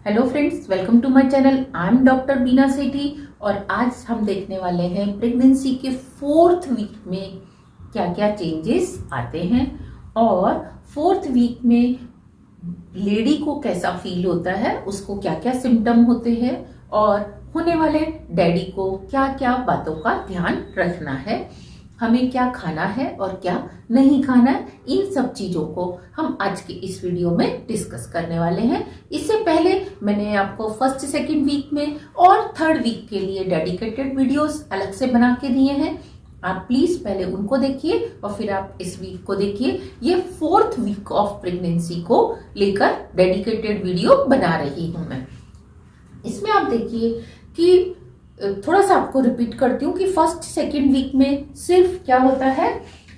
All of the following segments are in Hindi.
Hello friends, welcome to my channel. I am doctor Beena Sethi और आज हम देखने वाले हैं प्रेगनेंसी के 4th वीक में क्या क्या चेंजेस आते हैं और 4th वीक में लेडी को कैसा फील होता है, उसको क्या क्या सिम्टम होते हैं और होने वाले डैडी को क्या क्या बातों का ध्यान रखना है, हमें क्या खाना है और क्या नहीं खाना है। इन सब चीजों को हम आज के इस वीडियो में डिस्कस करने वाले हैं। इससे पहले मैंने आपको 1st, 2nd वीक में और 3rd वीक के लिए डेडिकेटेड वीडियोस अलग से बना के दिए हैं। आप प्लीज पहले उनको देखिए और फिर आप इस वीक को देखिए। ये 4th वीक ऑफ प्रेगनेंसी को लेकर डेडिकेटेड वीडियो बना रही हूं मैं। इसमें आप देखिए कि थोड़ा सा आपको रिपीट करती हूँ कि 1st, 2nd वीक में सिर्फ क्या होता है,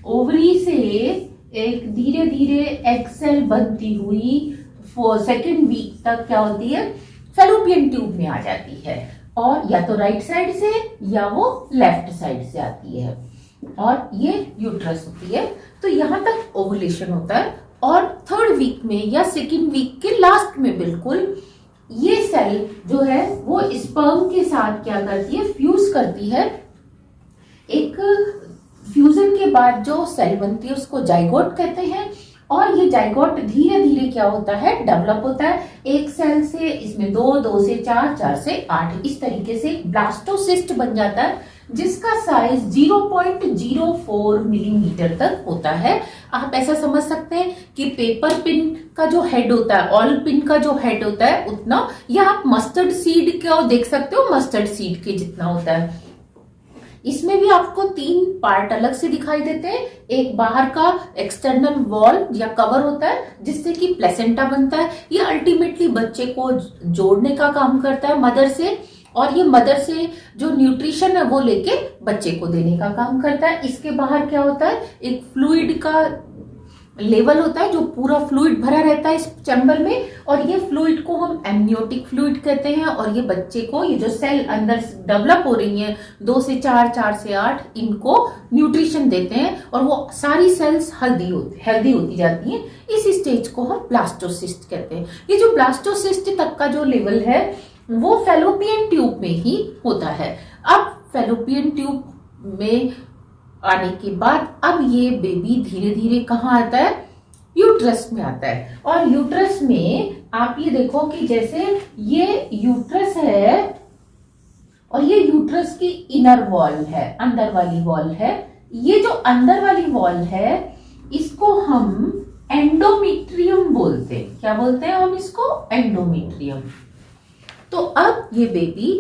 ओवरी से एक धीरे धीरे एग सेल बनती हुई 2nd वीक तक क्या होती है, फैलोपियन ट्यूब में आ जाती है और या तो राइट साइड से या वो लेफ्ट साइड से आती है और ये यूट्रस होती है। तो यहाँ तक ओवुलेशन होता है और 3rd वीक में या 2nd वीक के लास्ट में बिल्कुल ये सेल जो है वो स्पर्म के साथ क्या करती है, फ्यूज करती है। एक फ्यूजन के बाद जो सेल बनती है उसको जाइगोट कहते हैं और ये जाइगोट धीरे धीरे क्या होता है, डेवलप होता है। एक सेल से इसमें 2 से 4, 4 से 8 इस तरीके से ब्लास्टोसिस्ट बन जाता है जिसका साइज 0.04 मिलीमीटर तक होता है। आप ऐसा समझ सकते हैं कि पेपर पिन का जो हेड होता है, ऑयल पिन का जो हेड होता है उतना, या आप मस्टर्ड सीड को देख सकते हो, मस्टर्ड सीड के जितना होता है। इसमें भी आपको 3 पार्ट अलग से दिखाई देते हैं। एक बाहर का एक्सटर्नल वॉल या कवर होता है जिससे कि प्लेसेंटा बनता है। ये अल्टीमेटली बच्चे को जोड़ने का काम करता है मदर से और ये मदर से जो न्यूट्रिशन है वो लेके बच्चे को देने का काम करता है। इसके बाहर क्या होता है, एक फ्लूइड का लेवल होता है जो पूरा फ्लूइड भरा रहता है इस चैम्बर में और ये फ्लूइड को हम एमनियोटिक फ्लूइड कहते हैं और ये बच्चे को, ये जो सेल अंदर डेवलप हो रही है 2 से 4, 4 से 8, इनको न्यूट्रिशन देते हैं और वो सारी सेल्स हेल्दी होती जाती हैं। इस स्टेज को हम ब्लास्टोसिस्ट कहते हैं। ये जो ब्लास्टोसिस्ट तक का जो लेवल है वो फैलोपियन ट्यूब में ही होता है। अब फैलोपियन ट्यूब में आने के बाद अब ये बेबी धीरे धीरे कहाँ आता है, यूट्रस में आता है। और यूट्रस में आप ये देखो कि जैसे ये यूट्रस है और ये यूट्रस की इनर वॉल है, अंदर वाली वॉल है। ये जो अंदर वाली वॉल है इसको हम एंडोमेट्रियम बोलते हैं। क्या बोलते हैं हम इसको, एंडोमेट्रियम। तो अब ये बेबी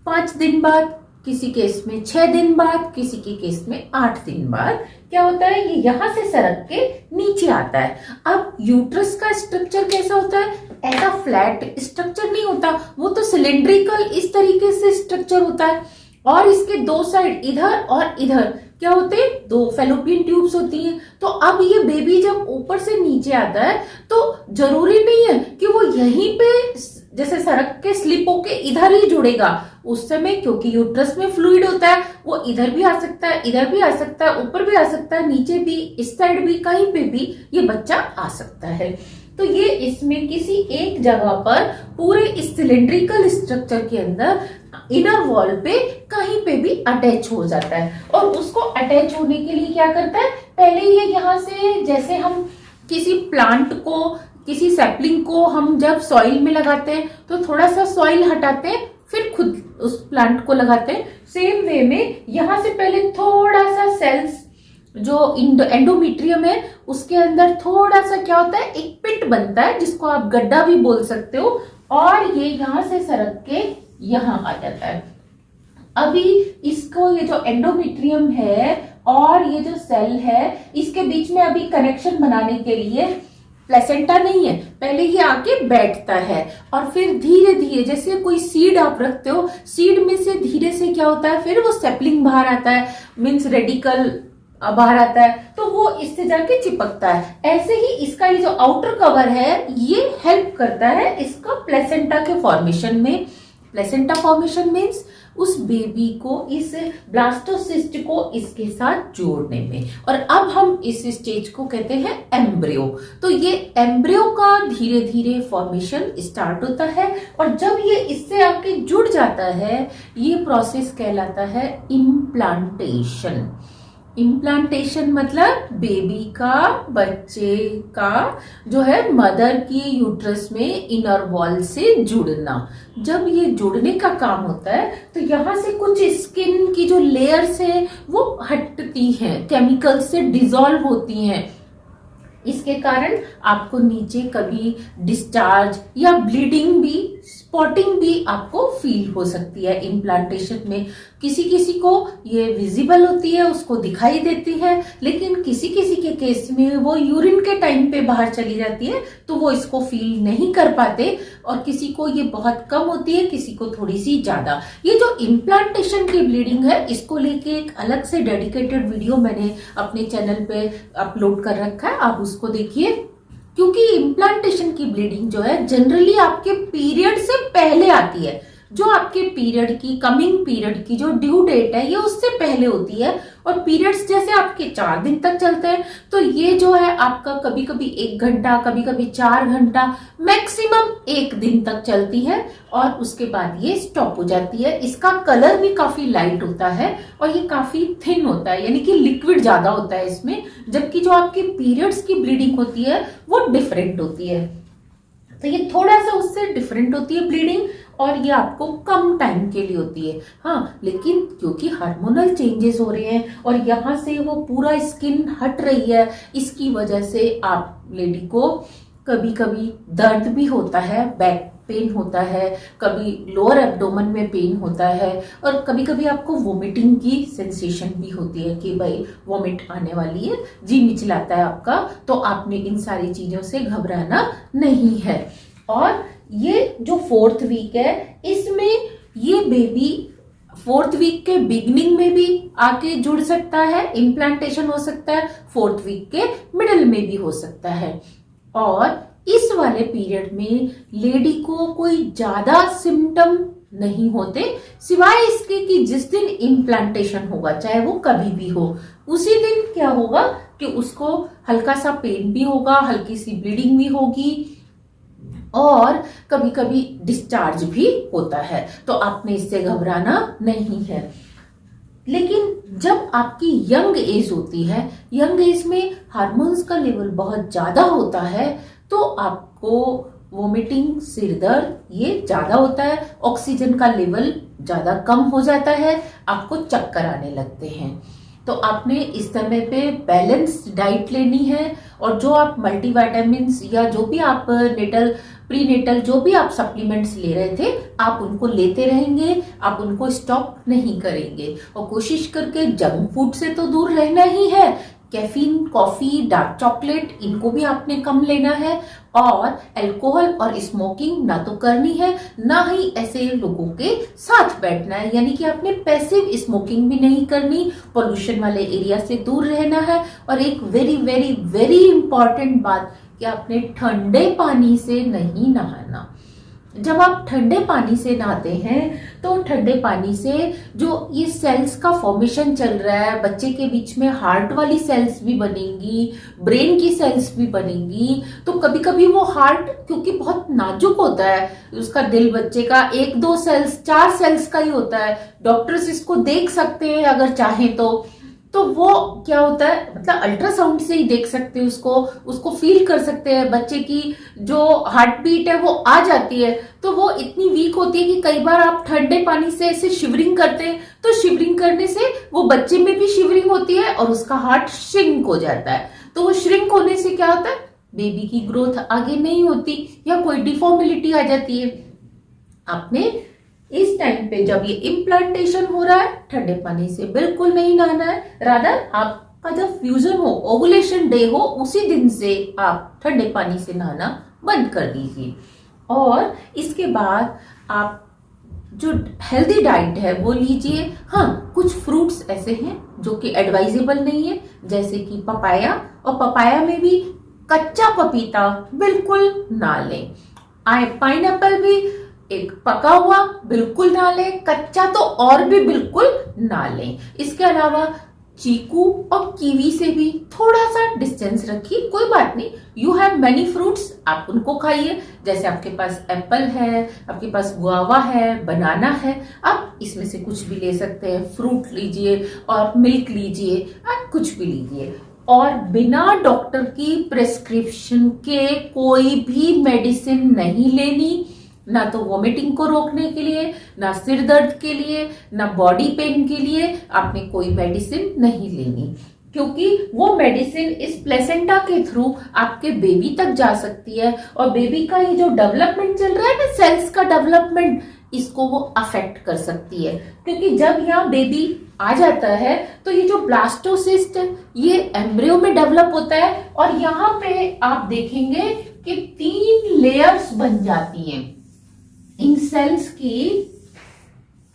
5 दिन बाद, किसी केस में 6 दिन बाद, किसी के केस में 8 दिन बाद क्या होता है, ये यहां से सरक के नीचे आता है। अब यूट्रस का स्ट्रक्चर कैसा होता है, ऐसा फ्लैट स्ट्रक्चर नहीं होता, वो तो सिलेंड्रिकल इस तरीके से स्ट्रक्चर होता है और इसके 2 साइड इधर और इधर क्या होते हैं, 2 फैलोपियन ट्यूब्स होती हैं। तो अब ये बेबी जब ऊपर से नीचे आता है तो जरूरी नहीं है कि वो यहीं पे जैसे सरक के स्लिप होके इधर ही जुड़ेगा उस समय, क्योंकि यूट्रस में फ्लूइड होता है। वो इधर भी आ सकता है, इधर भी आ सकता है, ऊपर भी आ सकता है, नीचे भी, इस साइड भी, कहीं पे भी ये बच्चा आ सकता है। तो ये इसमें किसी एक जगह पर पूरे इस सिलेंड्रिकल स्ट्रक्चर के अंदर इनर वॉल पे कहीं पे भी अटैच हो जाता है और उसको अटैच होने के लिए क्या करता है, पहले ये यहाँ से, जैसे हम किसी प्लांट को, किसी सैपलिंग को हम जब सॉइल में लगाते हैं तो थोड़ा सा सॉइल हटाते हैं फिर खुद उस प्लांट को लगाते हैं। सेम वे में यहाँ से पहले थोड़ा सा सेल्स जो एंडोमेट्रियम है उसके अंदर थोड़ा सा क्या होता है, एक पिट बनता है जिसको आप गड्ढा भी बोल सकते हो और ये यहाँ से सरक के यहाँ आ जाता है। अभी इसको, ये जो एंडोमेट्रियम है और ये जो सेल है इसके बीच में अभी कनेक्शन बनाने के लिए प्लेसेंटा नहीं है, पहले ये आके बैठता है और फिर धीरे धीरे, जैसे कोई सीड आप रखते हो, सीड में से धीरे से क्या होता है, फिर वो सेपलिंग बाहर आता है, मीन्स रेडिकल बाहर आता है, तो वो इससे जाके चिपकता है। ऐसे ही इसका ये जो आउटर कवर है ये हेल्प करता है इसका प्लेसेंटा के फॉर्मेशन में। प्लेसेंटा फॉर्मेशन मीन्स उस बेबी को, इस ब्लास्टोसिस्ट को इसके साथ जोड़ने में। और अब हम इस स्टेज को कहते हैं एम्ब्रियो। तो ये एम्ब्रियो का धीरे धीरे फॉर्मेशन स्टार्ट होता है और जब ये इससे आके जुड़ जाता है, ये प्रोसेस कहलाता है इम्प्लांटेशन। इम्प्लांटेशन मतलब बेबी का, बच्चे का जो है मदर की यूट्रस में इनर वॉल से जुड़ना। जब ये जुड़ने का काम होता है तो यहाँ से कुछ स्किन की जो लेयर्स हैं वो हटती हैं, केमिकल से डिसॉल्व होती हैं। इसके कारण आपको नीचे कभी डिस्चार्ज या ब्लीडिंग भी, स्पॉटिंग भी आपको फील हो सकती है इम्प्लांटेशन में। किसी किसी को ये विजिबल होती है, उसको दिखाई देती है, लेकिन किसी किसी के केस में वो यूरिन के टाइम पे बाहर चली जाती है तो वो इसको फील नहीं कर पाते, और किसी को ये बहुत कम होती है, किसी को थोड़ी सी ज्यादा। ये जो इम्प्लांटेशन की ब्लीडिंग है, इसको लेके एक अलग से डेडिकेटेड वीडियो मैंने अपने चैनल पे अपलोड कर रखा है, आप उसको देखिए। क्योंकि इम्प्लांटेशन की ब्लीडिंग जो है जनरली आपके पीरियड से पहले आती है। जो आपके पीरियड की, कमिंग पीरियड की जो ड्यू डेट है, ये उससे पहले होती है। और पीरियड्स जैसे आपके 4 दिन तक चलते हैं, तो ये जो है आपका कभी कभी 1 घंटा, कभी कभी 4 घंटा, मैक्सिमम 1 दिन तक चलती है और उसके बाद ये स्टॉप हो जाती है। इसका कलर भी काफी लाइट होता है और ये काफी थिन होता है, यानी कि लिक्विड ज्यादा होता है इसमें, जबकि जो आपकी पीरियड्स की ब्लीडिंग होती है वो डिफरेंट होती है। तो ये थोड़ा सा उससे डिफरेंट होती है ब्लीडिंग, और ये आपको कम टाइम के लिए होती है। हाँ, लेकिन क्योंकि हार्मोनल चेंजेस हो रहे हैं और यहाँ से वो पूरा स्किन हट रही है, इसकी वजह से आप लेडी को कभी कभी दर्द भी होता है, बैक पेन होता है, कभी लोअर एब्डोमेन में पेन होता है, और कभी कभी आपको वोमिटिंग की सेंसेशन भी होती है कि भाई वोमिट आने वाली है, जी मिचलाता है आपका। तो आपने इन सारी चीजों से घबराना नहीं है। और ये जो 4th वीक है, इसमें ये बेबी 4th वीक के बिगनिंग में भी आके जुड़ सकता है, इम्प्लांटेशन हो सकता है, 4th वीक के मिडिल में भी हो सकता है। और इस वाले पीरियड में लेडी को कोई ज्यादा सिम्टम नहीं होते, सिवाय इसके कि जिस दिन इम्प्लांटेशन होगा, चाहे वो कभी भी हो, उसी दिन क्या होगा कि उसको हल्का सा पेन भी होगा, हल्की सी ब्लीडिंग भी होगी और कभी कभी डिस्चार्ज भी होता है। तो आपने इससे घबराना नहीं है। लेकिन जब आपकी यंग एज होती है, यंग एज में हार्मोन्स का लेवल बहुत ज्यादा होता है, तो आपको वोमिटिंग, सिरदर्द ये ज्यादा होता है, ऑक्सीजन का लेवल ज्यादा कम हो जाता है, आपको चक्कर आने लगते हैं। तो आपने इस समय पे बैलेंस्ड डाइट लेनी है, और जो आप मल्टीविटामिन्स या जो भी आप नेटल, प्रीनेटल जो भी आप सप्लीमेंट्स ले रहे थे, आप उनको लेते रहेंगे, आप उनको स्टॉप नहीं करेंगे। और कोशिश करके जंक फूड से तो दूर रहना ही है। कैफीन, कॉफी, डार्क चॉकलेट, इनको भी आपने कम लेना है। और अल्कोहल और स्मोकिंग ना तो करनी है, ना ही ऐसे लोगों के साथ बैठना है, यानी कि आपने पैसिव स्मोकिंग भी नहीं करनी, पोल्यूशन वाले एरिया से दूर रहना है। और एक वेरी वेरी वेरी इंपॉर्टेंट बात कि आपने ठंडे पानी से नहीं नहाना। जब आप ठंडे पानी से नहाते हैं तो ठंडे पानी से जो ये सेल्स का फॉर्मेशन चल रहा है, बच्चे के बीच में हार्ट वाली सेल्स भी बनेंगी, ब्रेन की सेल्स भी बनेंगी। तो कभी कभी वो हार्ट क्योंकि बहुत नाजुक होता है, उसका दिल बच्चे का 1-2 सेल्स, 4 सेल्स का ही होता है। डॉक्टर्स इसको देख सकते हैं अगर चाहें तो वो क्या होता है, मतलब अल्ट्रासाउंड से ही देख सकते हैं उसको फील कर सकते हैं। बच्चे की जो हार्ट बीट है वो आ जाती है, तो वो इतनी वीक होती है कि कई बार आप ठंडे पानी से ऐसे शिवरिंग करते हैं, तो शिवरिंग करने से वो बच्चे में भी शिवरिंग होती है और उसका हार्ट श्रिंक हो जाता है। तो वो श्रिंक होने से क्या होता है, बेबी की ग्रोथ आगे नहीं होती या कोई डिफॉर्मिलिटी आ जाती है। आपने इस टाइम पे जब ये इम्प्लांटेशन हो रहा है, ठंडे पानी से बिल्कुल नहीं नहाना है। रादर आपका जब फ्यूजन हो, ओवुलेशन डे हो, उसी दिन से आप ठंडे पानी से नहाना बंद कर दीजिए। और इसके बाद आप जो हेल्दी डाइट है वो लीजिए। हाँ, कुछ फ्रूट्स ऐसे हैं जो कि एडवाइजेबल नहीं है, जैसे कि पपाया, और पपाया में भी कच्चा पपीता बिल्कुल ना लें। पाइनएप्पल भी एक पका हुआ बिल्कुल ना लें, कच्चा तो और भी बिल्कुल ना लें। इसके अलावा चीकू और कीवी से भी थोड़ा सा डिस्टेंस रखिए, कोई बात नहीं। यू हैव मेनी फ्रूट्स, आप उनको खाइए। जैसे आपके पास एप्पल है, आपके पास गुआवा है, बनाना है, आप इसमें से कुछ भी ले सकते हैं। फ्रूट लीजिए और मिल्क लीजिए, आप कुछ भी लीजिए। और बिना डॉक्टर की प्रेस्क्रिप्शन के कोई भी मेडिसिन नहीं लेनी, ना तो वॉमिटिंग को रोकने के लिए, ना सिर दर्द के लिए, ना बॉडी पेन के लिए आपने कोई मेडिसिन नहीं लेनी, क्योंकि वो मेडिसिन इस प्लेसेंटा के थ्रू आपके बेबी तक जा सकती है। और बेबी का ये जो डेवलपमेंट चल रहा है ना, सेल्स का डेवलपमेंट, इसको वो अफेक्ट कर सकती है। क्योंकि जब यहाँ बेबी आ जाता है तो ये जो ब्लास्टोसिस्ट ये एम्ब्रियो में डेवलप होता है, और यहाँ पे आप देखेंगे कि 3 लेयर्स बन जाती हैं इन सेल्स की,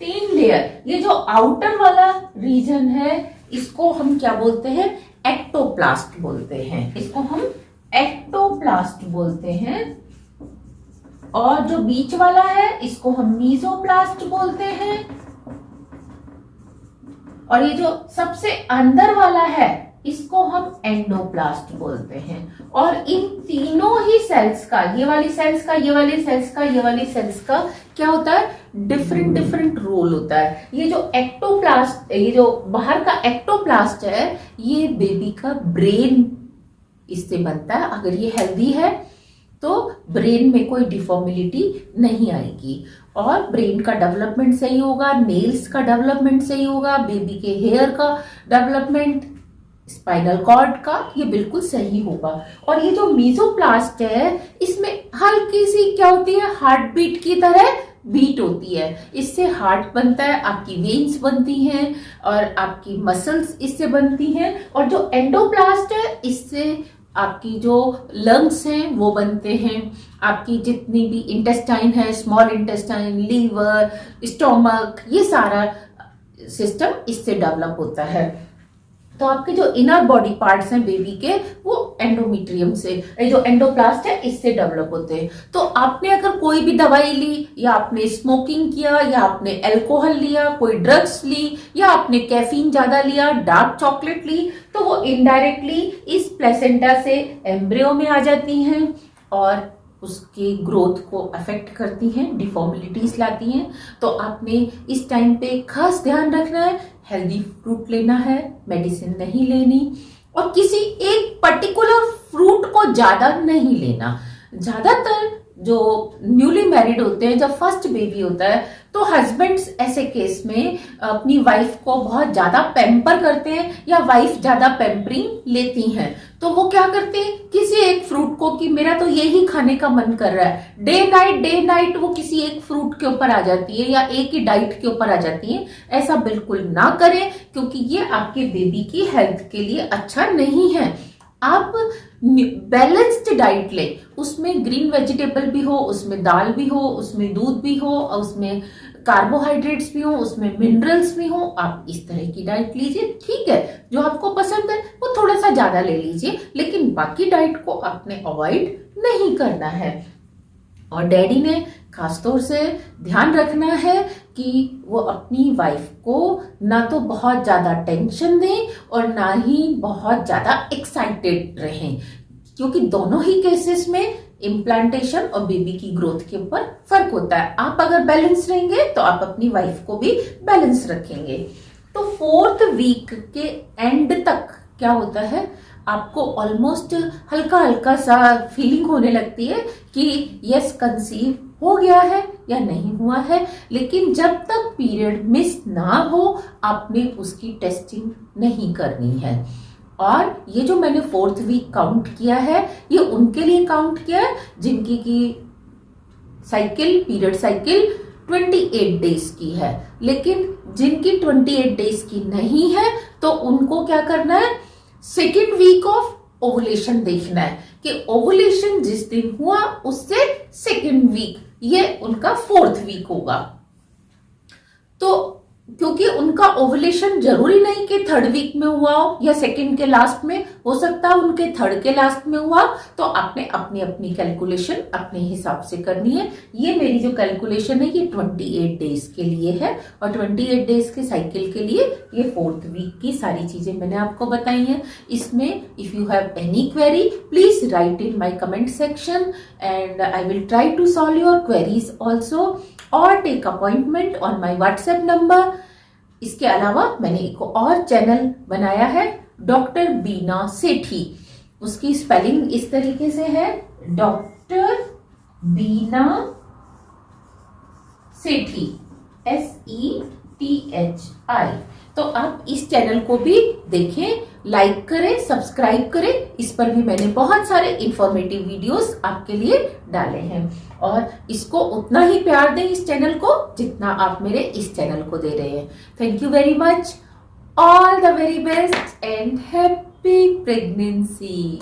3 लेयर। ये जो आउटर वाला रीजन है इसको हम क्या बोलते हैं, एक्टोप्लास्ट बोलते हैं, इसको हम एक्टोप्लास्ट बोलते हैं। और जो बीच वाला है इसको हम मीजोप्लास्ट बोलते हैं। और ये जो सबसे अंदर वाला है इसको हम एंडोप्लास्ट बोलते हैं। और इन तीनों ही सेल्स का, ये वाली सेल्स का, ये वाली सेल्स का, ये वाली सेल्स का क्या होता है, डिफरेंट डिफरेंट रोल होता है। ये जो एक्टोप्लास्ट, ये जो बाहर का एक्टोप्लास्ट है, ये बेबी का ब्रेन इससे बनता है। अगर ये हेल्दी है तो ब्रेन में कोई डिफॉर्मिलिटी नहीं आएगी और ब्रेन का डेवलपमेंट सही होगा, नेल्स का डेवलपमेंट सही होगा, बेबी के हेयर का डेवलपमेंट, स्पाइनल कॉर्ड का, ये बिल्कुल सही होगा। और ये जो मीजोप्लास्ट है इसमें हल्की सी क्या होती है, हार्ट बीट की तरह बीट होती है। इससे हार्ट बनता है, आपकी वेन्स बनती हैं और आपकी मसल्स इससे बनती हैं। और जो एंडोप्लास्ट है इससे आपकी जो लंग्स हैं वो बनते हैं, आपकी जितनी भी इंटेस्टाइन है, स्मॉल इंटेस्टाइन, लीवर, स्टोमक, ये सारा सिस्टम इससे डेवलप होता है। तो आपके जो इनर बॉडी पार्ट्स हैं बेबी के, वो एंडोमेट्रियम से, ये जो एंडोप्लास्ट है इससे डेवलप होते हैं। तो आपने अगर कोई भी दवाई ली, या आपने स्मोकिंग किया, या आपने अल्कोहल लिया, कोई ड्रग्स ली, या आपने कैफीन ज्यादा लिया, डार्क चॉकलेट ली, तो वो इनडायरेक्टली इस प्लेसेंटा से एम्ब्रियो में आ जाती हैं और उसकी ग्रोथ को अफेक्ट करती हैं, डिफॉर्मिलिटीज लाती हैं। तो आपने इस टाइम पे खास ध्यान रखना है, हेल्दी फ्रूट लेना है, मेडिसिन नहीं लेनी, और किसी एक पर्टिकुलर फ्रूट को ज्यादा नहीं लेना। ज्यादातर जो न्यूली मैरिड होते हैं, जब फर्स्ट बेबी होता है, तो हस्बैंड्स ऐसे केस में अपनी वाइफ को बहुत ज्यादा पैम्पर करते हैं, या वाइफ ज्यादा पैम्परिंग लेती हैं। तो वो क्या करते हैं, किसी एक फ्रूट को, कि मेरा तो यही खाने का मन कर रहा है, डे नाइट वो किसी एक फ्रूट के ऊपर आ जाती है, या एक ही डाइट के ऊपर आ जाती है। ऐसा बिल्कुल ना करें, क्योंकि ये आपके बेबी की हेल्थ के लिए अच्छा नहीं है। आप बैलेंस्ड डाइट लें, उसमें ग्रीन वेजिटेबल भी हो, उसमें दाल भी हो, उसमें दूध भी हो, और उसमें कार्बोहाइड्रेट्स भी हो, उसमें मिनरल्स भी हो। आप इस तरह की डाइट लीजिए, ठीक है। जो आपको पसंद है वो थोड़ा सा ज्यादा ले लीजिए, लेकिन बाकी डाइट को आपने अवॉइड नहीं करना है। और डैडी ने खासतौर से ध्यान रखना है कि वो अपनी वाइफ को ना तो बहुत ज्यादा टेंशन दें और ना ही बहुत ज्यादा एक्साइटेड रहें, क्योंकि दोनों ही केसेस में इम्प्लांटेशन और बेबी की ग्रोथ के ऊपर फर्क होता है। आप अगर बैलेंस रहेंगे तो आप अपनी वाइफ को भी बैलेंस रखेंगे। तो 4th वीक के एंड तक क्या होता है, आपको ऑलमोस्ट हल्का हल्का सा फीलिंग होने लगती है कि यस कंसीव हो गया है या नहीं हुआ है। लेकिन जब तक पीरियड मिस ना हो, आपने उसकी टेस्टिंग नहीं करनी है। और ये जो मैंने 4th वीक काउंट किया है, ये उनके लिए काउंट किया है जिनकी की साइकिल, पीरियड साइकिल 28 डेज की है। लेकिन जिनकी 28 डेज की नहीं है, तो उनको क्या करना है, 2nd वीक ऑफ ओवुलेशन देखना है कि ओवुलेशन जिस दिन हुआ उससे 2nd वीक, ये उनका 4th वीक होगा। तो क्योंकि उनका ओवुलेशन जरूरी नहीं कि 3rd वीक में हुआ हो या 2nd के लास्ट में, हो सकता है उनके थर्ड के लास्ट में हुआ, तो आपने अपनी अपनी कैलकुलेशन अपने हिसाब से करनी है। ये मेरी जो कैलकुलेशन है ये 28 डेज के लिए है और 28 डेज के साइकिल के लिए ये 4th वीक की सारी चीजें मैंने आपको बताई हैं। इसमें if you have any query please write in my comment section and I will try to solve your queries also और take appointment on my WhatsApp number. इसके अलावा मैंने एक और चैनल बनाया है डॉक्टर बीना सेठी। उसकी स्पेलिंग इस तरीके से है डॉक्टर बीना सेठी SETHI। तो आप इस चैनल को भी देखें, लाइक करें, सब्सक्राइब करें। इस पर भी मैंने बहुत सारे इंफॉर्मेटिव वीडियोस आपके लिए डाले हैं और इसको उतना ही प्यार दें इस चैनल को जितना आप मेरे इस चैनल को दे रहे हैं। Thank you very much, all the very best and happy pregnancy.